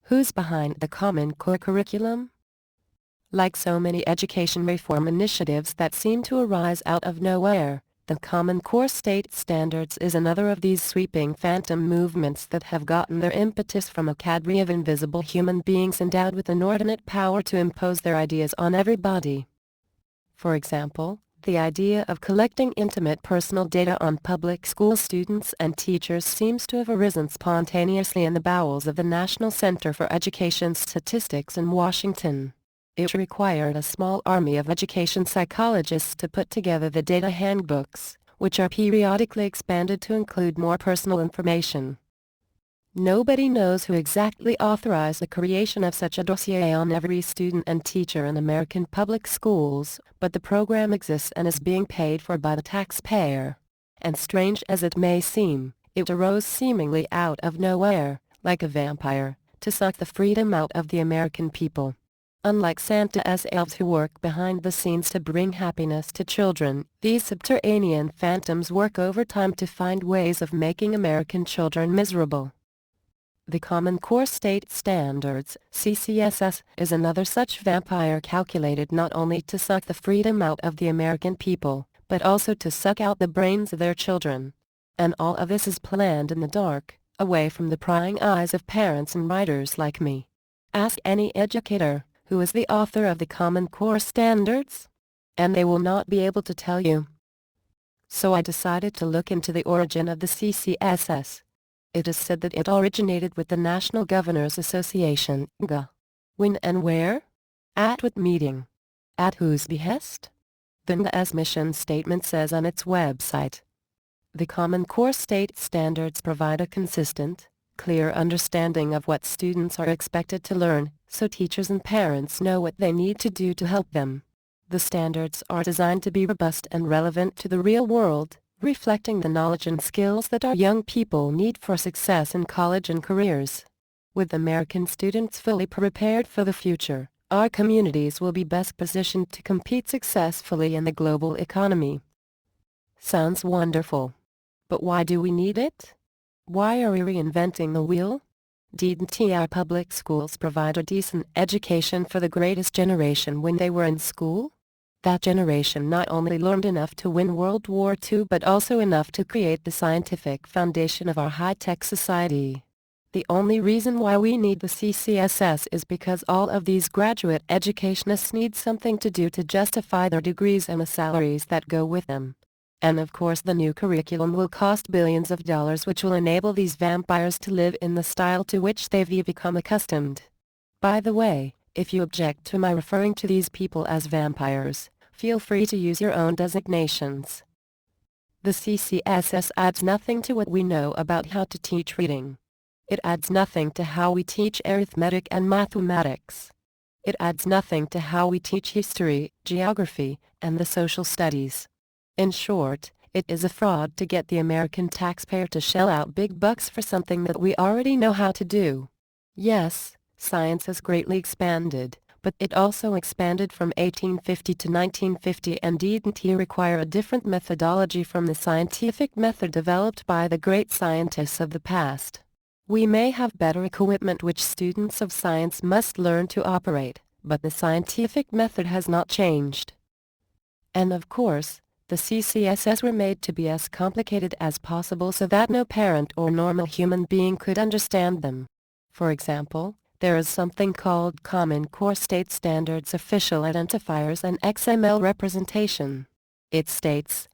Who's behind the Common Core curriculum? Like so many education reform initiatives that seem to arise out of nowhere, the Common Core state standards is another of these sweeping phantom movements that have gotten their impetus from a cadre of invisible human beings endowed with inordinate power to impose their ideas on everybody. For example, the idea of collecting intimate personal data on public school students and teachers seems to have arisen spontaneously in the bowels of the National Center for Education Statistics in Washington. It required a small army of education psychologists to put together the data handbooks, which are periodically expanded to include more personal information. Nobody knows who exactly authorized the creation of such a dossier on every student and teacher in American public schools, but the program exists and is being paid for by the taxpayer. And strange as it may seem, it arose seemingly out of nowhere, like a vampire, to suck the freedom out of the American people. Unlike Santa's elves who work behind the scenes to bring happiness to children, these subterranean phantoms work overtime to find ways of making American children miserable. The Common Core State Standards, CCSS, is another such vampire calculated not only to suck the freedom out of the American people, but also to suck out the brains of their children. And all of this is planned in the dark, away from the prying eyes of parents and writers like me. Ask any educator, who is the author of the Common Core Standards? And they will not be able to tell you. So I decided to look into the origin of the CCSS. It is said that it originated with the National Governors Association, NGA. When and where? At what meeting? At whose behest? The NGA's mission statement says on its website. The Common Core State Standards provide a consistent, clear understanding of what students are expected to learn, so teachers and parents know what they need to do to help them. The standards are designed to be robust and relevant to the real world, reflecting the knowledge and skills that our young people need for success in college and careers. With American students fully prepared for the future, our communities will be best positioned to compete successfully in the global economy. Sounds wonderful. But why do we need it? Why are we reinventing the wheel? Didn't our public schools provide a decent education for the greatest generation when they were in school? That generation not only learned enough to win World War II but also enough to create the scientific foundation of our high-tech society. The only reason why we need the CCSS is because all of these graduate educationists need something to do to justify their degrees and the salaries that go with them. And of course the new curriculum will cost billions of dollars, which will enable these vampires to live in the style to which they've become accustomed. By the way, if you object to my referring to these people as vampires, feel free to use your own designations. The CCSS adds nothing to what we know about how to teach reading. It adds nothing to how we teach arithmetic and mathematics. It adds nothing to how we teach history, geography, and the social studies. In short, it is a fraud to get the American taxpayer to shell out big bucks for something that we already know how to do. Yes, science has greatly expanded, but it also expanded from 1850 to 1950 and didn't require a different methodology from the scientific method developed by the great scientists of the past. We may have better equipment which students of science must learn to operate, but the scientific method has not changed. And of course, the CCSS were made to be as complicated as possible so that no parent or normal human being could understand them. For example, there is something called Common Core State Standards Official Identifiers and XML Representation. It states,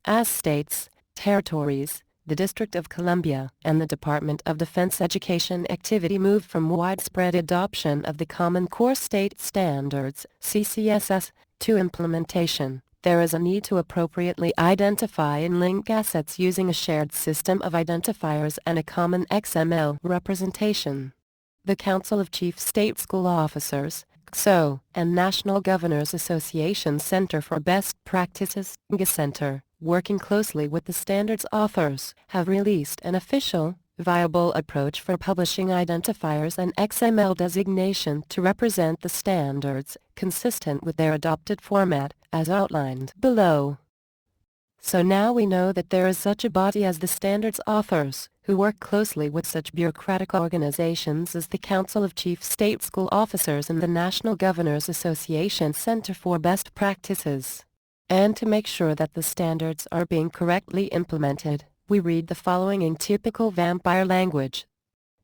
as states, territories, the District of Columbia, and the Department of Defense education activity moved from widespread adoption of the Common Core State Standards, CCSS, to implementation. There is a need to appropriately identify and link assets using a shared system of identifiers and a common XML representation. The Council of Chief State School Officers, CSO, and National Governors Association Center for Best Practices, NGA Center, working closely with the standards authors, have released an official, viable approach for publishing identifiers and XML designation to represent the standards, consistent with their adopted format, as outlined below. So now we know that there is such a body as the standards authors, who work closely with such bureaucratic organizations as the Council of Chief State School Officers and the National Governors Association Center for Best Practices. And to make sure that the standards are being correctly implemented, we read the following in typical vampire language.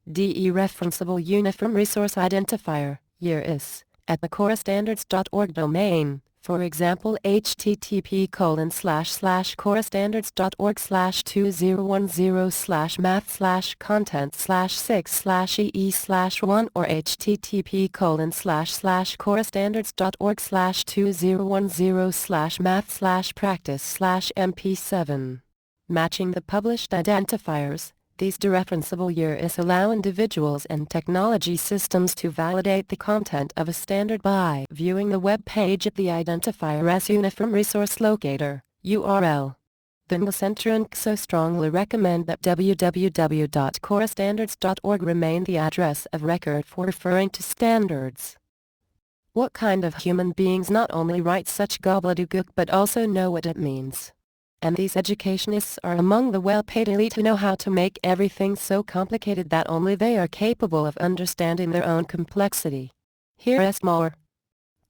Dereferenceable Uniform Resource Identifier, year is, at the corestandards.org domain. For example, http://corestandards.org/2010/math/content/6/ee/1 or http://corestandards.org/2010/math/practice/mp7. Matching the published identifiers, these dereferenceable years allow individuals and technology systems to validate the content of a standard by viewing the web page of the identifier's Uniform Resource Locator, URL. The NGA Center and CSO strongly recommend that www.corestandards.org remain the address of record for referring to standards. What kind of human beings not only write such gobbledygook but also know what it means? And these educationists are among the well-paid elite who know how to make everything so complicated that only they are capable of understanding their own complexity. Here is more.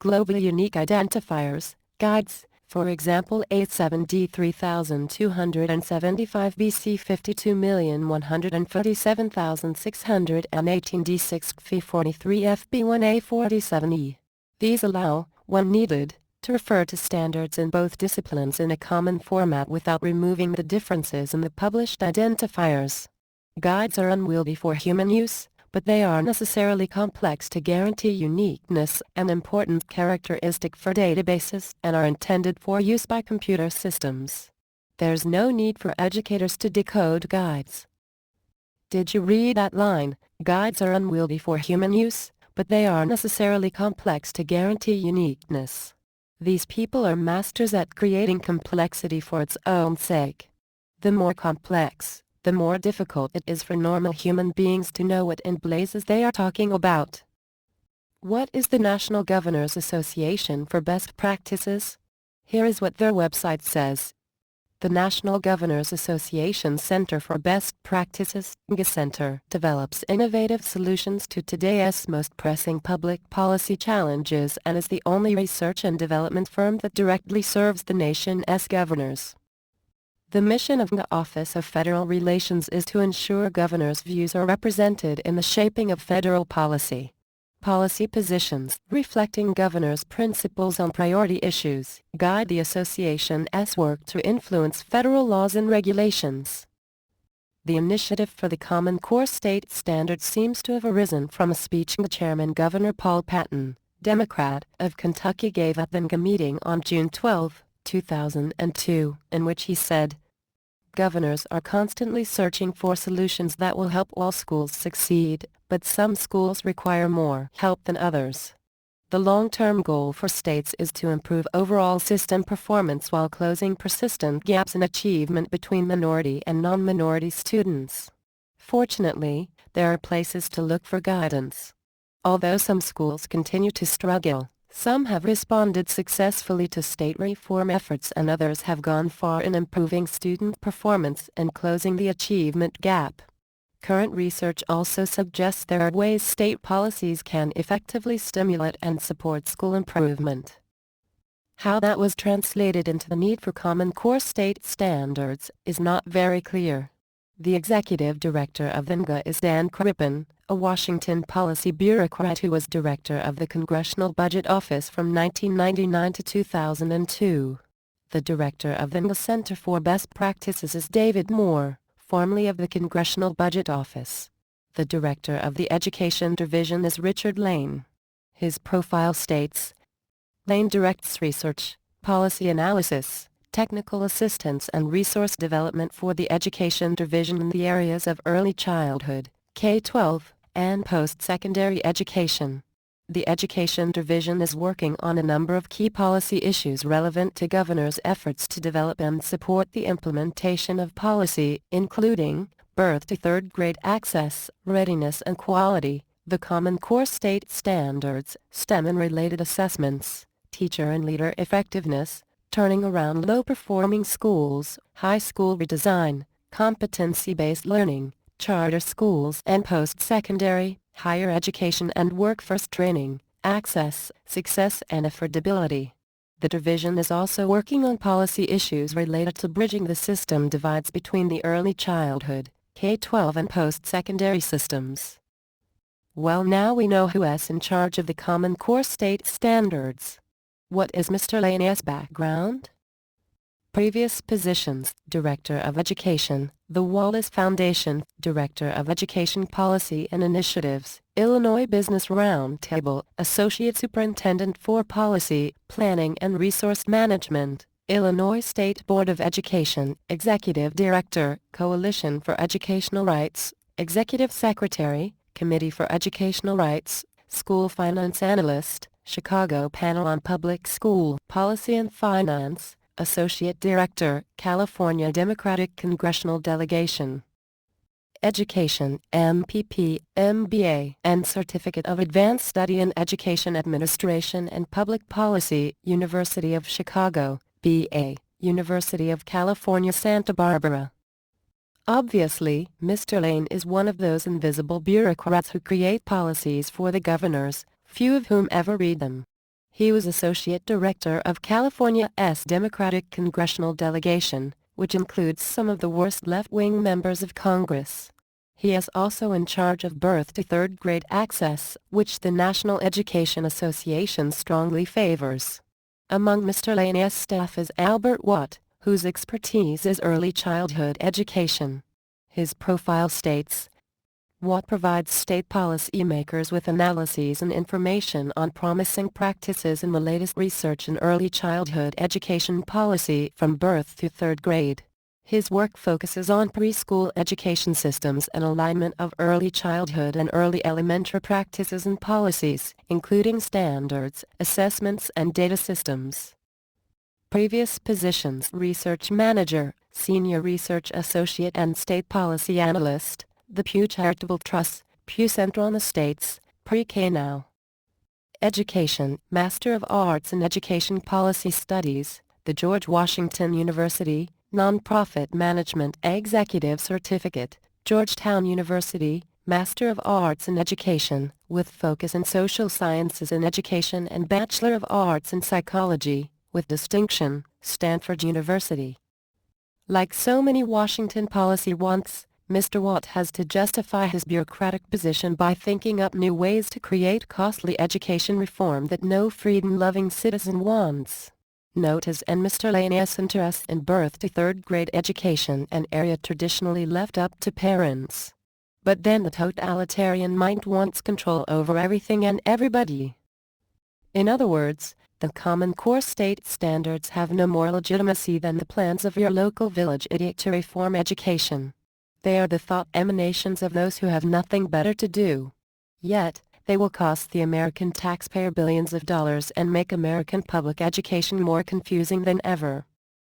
Globally unique identifiers, guides, for example A7D 3275 BC 52,137,618 D6 XFI 43 FB1A 47E. These allow, when needed, to refer to standards in both disciplines in a common format without removing the differences in the published identifiers. Guides are unwieldy for human use, but they are necessarily complex to guarantee uniqueness, an important characteristic for databases, and are intended for use by computer systems. There's no need for educators to decode guides. Did you read that line? Guides are unwieldy for human use, but they are necessarily complex to guarantee uniqueness. These people are masters at creating complexity for its own sake. The more complex, the more difficult it is for normal human beings to know what in blazes they are talking about. What is the National Governors Association for Best Practices? Here is what their website says. The National Governors Association Center for Best Practices, NGA Center, develops innovative solutions to today's most pressing public policy challenges and is the only research and development firm that directly serves the nation's governors. The mission of the Office of Federal Relations is to ensure governors' views are represented in the shaping of federal policy. Policy positions, reflecting governors' principles on priority issues, guide the association's work to influence federal laws and regulations. The initiative for the Common Core State Standards seems to have arisen from a speech the chairman Governor Paul Patton, Democrat, of Kentucky gave at the NGA meeting on June 12, 2002, in which he said, "Governors are constantly searching for solutions that will help all schools succeed, but some schools require more help than others. The long-term goal for states is to improve overall system performance while closing persistent gaps in achievement between minority and non-minority students. Fortunately, there are places to look for guidance. Although some schools continue to struggle, some have responded successfully to state reform efforts and others have gone far in improving student performance and closing the achievement gap. Current research also suggests there are ways state policies can effectively stimulate and support school improvement." How that was translated into the need for Common Core state standards is not very clear. The executive director of the NGA is Dan Crippen, a Washington policy bureaucrat who was director of the Congressional Budget Office from 1999 to 2002. The director of the NGA Center for Best Practices is David Moore, formerly of the Congressional Budget Office. The director of the Education Division is Richard Lane. His profile states, Lane directs research, policy analysis, technical assistance and resource development for the Education Division in the areas of early childhood, K-12, and post-secondary education. The Education Division is working on a number of key policy issues relevant to governors' efforts to develop and support the implementation of policy, including birth to third-grade access, readiness and quality, the Common Core State Standards, STEM and related assessments, teacher and leader effectiveness, turning around low-performing schools, high school redesign, competency-based learning, charter schools and post-secondary, higher education and workforce training, access, success and affordability. The division is also working on policy issues related to bridging the system divides between the early childhood, K-12 and post-secondary systems. Well, now we know who's in charge of the Common Core state standards. What is Mr. Laney's background? Previous positions: Director of Education, the Wallace Foundation, Director of Education Policy and Initiatives, Illinois Business Roundtable, Associate Superintendent for Policy, Planning and Resource Management, Illinois State Board of Education, Executive Director, Coalition for Educational Rights, Executive Secretary, Committee for Educational Rights, School Finance Analyst, Chicago Panel on Public School Policy and Finance, Associate Director, California Democratic Congressional Delegation. Education, MPP, MBA, and Certificate of Advanced Study in Education Administration and Public Policy, University of Chicago, BA, University of California, Santa Barbara. Obviously, Mr. Lane is one of those invisible bureaucrats who create policies for the governors, few of whom ever read them. He was Associate Director of California's Democratic Congressional Delegation, which includes some of the worst left-wing members of Congress. He is also in charge of birth to third grade access, which the National Education Association strongly favors. Among Mr. Laney's staff is Albert Watt, whose expertise is early childhood education. His profile states, Watt provides state policymakers with analyses and information on promising practices in the latest research in early childhood education policy from birth to third grade. His work focuses on preschool education systems and alignment of early childhood and early elementary practices and policies, including standards, assessments and data systems. Previous positions: Research Manager, Senior Research Associate and State Policy Analyst, the Pew Charitable Trust, Pew Center on the States, Pre-K Now. Education, Master of Arts in Education Policy Studies, the George Washington University, Nonprofit Management Executive Certificate, Georgetown University, Master of Arts in Education, with focus in Social Sciences in Education and Bachelor of Arts in Psychology, with distinction, Stanford University. Like so many Washington policy wonks, Mr. Watt has to justify his bureaucratic position by thinking up new ways to create costly education reform that no freedom-loving citizen wants. Note his and Mr. Laney's interest in birth to third grade education, an area traditionally left up to parents. But then the totalitarian mind wants control over everything and everybody. In other words, the Common Core state standards have no more legitimacy than the plans of your local village idiot to reform education. They are the thought emanations of those who have nothing better to do. Yet, they will cost the American taxpayer billions of dollars and make American public education more confusing than ever.